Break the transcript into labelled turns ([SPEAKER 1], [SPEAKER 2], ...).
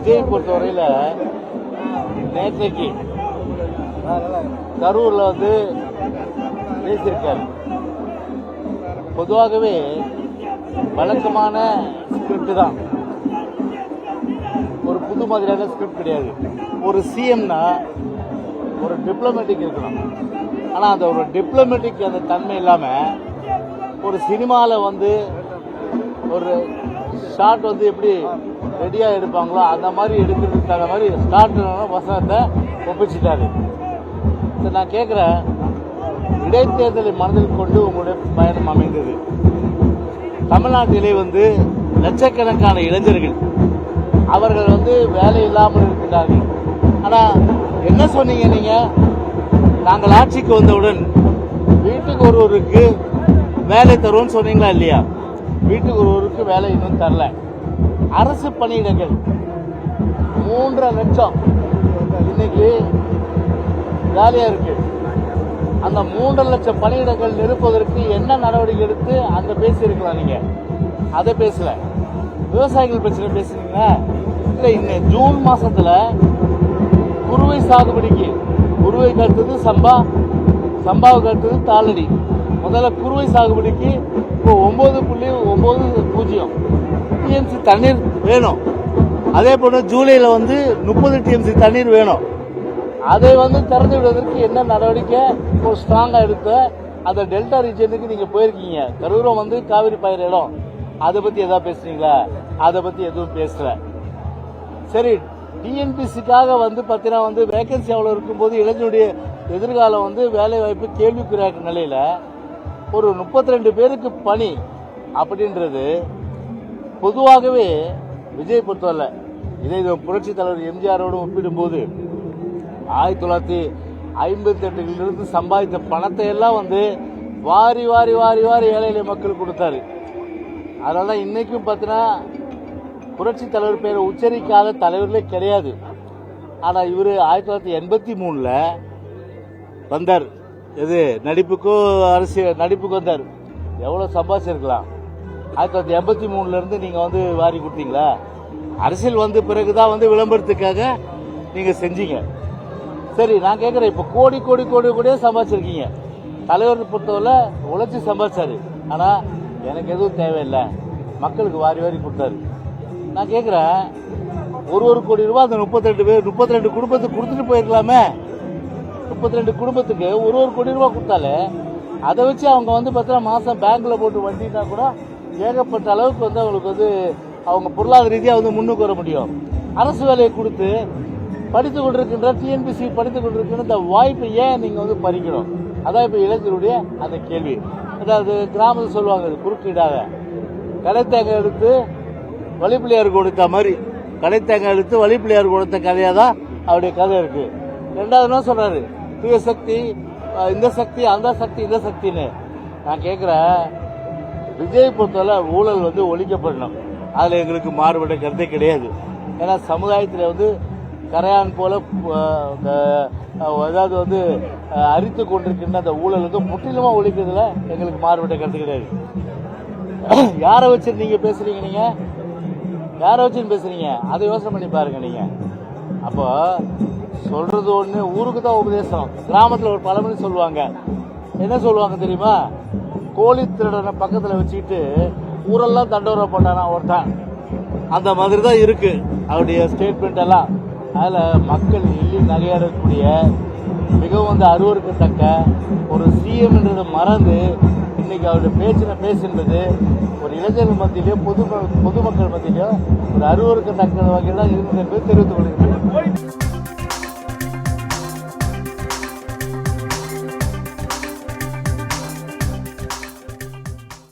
[SPEAKER 1] விஜய் பொறுத்தவரையில நேற்றைக்கு கரூர்ல வந்து பேசியிருக்காரு. பொதுவாகவே வழக்கமான ஸ்கிரிப்ட் தான், ஒரு புது மாதிரியான ஸ்கிரிப்ட் கிடையாது. ஒரு சிஎம்னா ஒரு டிப்ளமேட்டிக் இருக்கணும். ஆனால் அந்த ஒரு டிப்ளமேட்டிக் அந்த தன்மை இல்லாமல் ஒரு சினிமாவில் வந்து ஒரு ஷார்ட் வந்து எப்படி ரெடியாக எடுப்பாங்களோ அந்த மாதிரி எடுக்கிறதுக்கு தகுந்த மாதிரி ஸ்டார்ட் வசனத்தை ஒப்பிச்சிட்டாரு. நான் கேட்குறேன், இடைத்தேர்தலை மனதில் கொண்டு உங்களுடைய பயணம் அமைந்தது. தமிழ்நாட்டிலே வந்து லட்சக்கணக்கான இளைஞர்கள் அவர்கள் வந்து வேலை இல்லாமல் இருக்கிறார்கள். ஆனால் என்ன சொன்னீங்க நீங்க? நாங்கள் ஆட்சிக்கு வந்தவுடன் வீட்டுக்கு ஒருவருக்கு வேலை தருவோம்னு சொன்னீங்களா இல்லையா? வீட்டுக்கு ஒருவருக்கு வேலை இன்னும் தரல. அரசு பணியிடங்கள் 3.5 லட்சம் இன்னைக்கு வேலையா இருக்கு. அந்த 3.5 லட்சம் பணியிடங்கள் நிரப்புவதற்கு என்ன நடவடிக்கை எடுத்து அங்க பேசியிருக்கலாம்? நீங்க அதை பேசல. விவசாயிகள் பிரச்சனை பேசுறீங்களா? இல்ல, இன்னும் ஜூன் மாசத்துல குறுவை சாகுபடிக்கு, குறுவைக்கு அடுத்தது சம்பா, சம்பாவுக்கு அடுத்தது தாளடி, முதல்ல குறுவை சாகுபடிக்கு இப்போ 9.90 டிஎம்சி தண்ணீர் வேணும். அதே போல ஜூலைல வந்து 30 டிஎம்சி தண்ணீர் வேணும். அதை வந்து திறந்து விடுவதற்கு என்ன நடவடிக்கை ஒரு ஸ்ட்ராங்கா எடுத்த அந்த டெல்டா ரீஜனுக்கு நீங்க போயிருக்கீங்க. கரூரம் வந்து காவிரி பயிர் இடம், அதை பத்தி ஏதாவது பேசுறீங்களா? அதை பத்தி எதுவும் பேசல. சரி, டிஎன்பிசிக்காக வந்து பார்த்தீங்கன்னா வந்து வேகன்சி அவ்வளோ இருக்கும்போது இளைஞருடைய எதிர்காலம் வந்து வேலை வாய்ப்பு கேள்விக்குறியாக்க நிலையில ஒரு 32 பேருக்கு பணி அப்படின்றது பொதுவாகவே விஜய் பொறுத்தவரை இதே புரட்சி தலைவர் எம்ஜிஆரோடு ஒப்பிடும்போது 1958 சம்பாதித்த பணத்தை எல்லாம் வந்து வாரி வாரி வாரி வாரி ஏழை எளிய மக்கள் கொடுத்தாரு. அதனால இன்னைக்கும் பார்த்தீங்கன்னா புரட்சி தலைவர் பேரை உச்சரிக்காத தலைவர்களே கிடையாது. ஆனா இவரு 1983 வந்தார். எது நடிப்புக்கும் நடிப்புக்கு வந்தார். எவ்வளவு சம்பாதிச்சிருக்கலாம்? 1983 இருந்து நீங்க வந்து வாரி கொடுத்தீங்களா? அரசியல் வந்து பிறகுதான் வந்து விளம்பரத்துக்காக நீங்க செஞ்சீங்க. சரி, நான் கேட்கிறேன், இப்ப கோடி கோடி கோடி கோடியே சம்பாதிச்சிருக்கீங்க. தலைவர் பொறுத்தவரை உழைச்சி சம்பாதிச்சாரு. ஆனா எனக்கு எதுவும் தேவையில்லை, மக்களுக்கு வாரி வாரி கொடுத்தாரு. நான் கேட்கிறேன், ஒரு கோடி ரூபாய் அந்த 32 குடும்பத்துக்கு கொடுத்துட்டு போயிருக்கலாமே. 32 குடும்பத்துக்கு ஒரு கோடி ரூபாய் கொடுத்தாலே அதை வச்சு அவங்க வந்து பார்த்தீங்கன்னா மாசம் பேங்க்ல போட்டு வண்டினா கூட ஏகப்பட்ட அளவுக்கு வந்து அவங்களுக்கு வந்து அவங்க பொருளாதார ரீதியாக வந்து முன்னுக்கு வர முடியும். அரசு வேலையை கொடுத்து படித்துக் கொண்டிருக்கின்ற டிஎன்பிசி படித்துக் கொண்டிருக்கின்ற இந்த வாய்ப்பை ஏன் நீங்க வந்து பறிக்கணும்? அதான் இப்ப இளைஞருடைய அந்த கேள்வி. அதாவது கிராமத்தில் சொல்லுவாங்க, குறுக்கீடாக கடைத்தேங்காய் எடுத்து வழிப்பிள்ளையார் கொடுத்த மாதிரி, கடைத்தேங்காய் எடுத்து வழிப்பிள்ளையார் கொடுத்த கதையா தான் அவருடைய கதை இருக்கு. ரெண்டாவது என்ன சொல்றாரு? தூய சக்தி, இந்த சக்தி, அந்த சக்தி, இந்த சக்தின்னு. நான் கேட்கிறேன், விஜய் பொறுத்தவரை ஊழல் வந்து ஒழிக்கப்படணும். அதுல எங்களுக்கு மாறுபட்ட கருத்தே கிடையாது. ஏன்னா சமுதாயத்தில் வந்து கரையான் போல அதாவது வந்து அரித்து கொண்டிருக்கின்ற அந்த ஊழல் வந்து முற்றிலுமா ஒழிக்கிறதுல எங்களுக்கு மாறுபட்ட கருத்து கிடையாது. யாரை வச்சு நீங்க பேசுறீங்க? நீங்க யாரை வச்சுன்னு பேசுறீங்க? அதை யோசனை பண்ணி பாருங்க. நீங்க அப்போ சொல்றது ஒண்ணு, ஊருக்கு தான் உபதேசம். கிராமத்துல ஒரு பழமொழி சொல்லுவாங்க. என்ன சொல்லுவாங்க தெரியுமா? கோழி திருடனை பக்கத்துல வச்சுக்கிட்டு ஊரெல்லாம் தண்டோரை பண்ணானா ஒருத்தன். அந்த மாதிரி தான் இருக்கு அவருடைய ஸ்டேட்மெண்ட் எல்லாம். அதுல மக்கள் எள்ளி நகையாடக்கூடிய மிகவும் வந்து அருவருக்கத்தக்க ஒரு சிஎம் என்றதை மறந்து இன்னைக்கு அவருடைய பேசுன்றது ஒரு இளைஞர்கள் மத்தியிலேயோ பொதுமக்கள் மத்தியிலேயோ ஒரு அருவருக்கத்தக்க வகையில் இருந்தது என்பதை தெரிவித்துக் கொள்கிறேன்.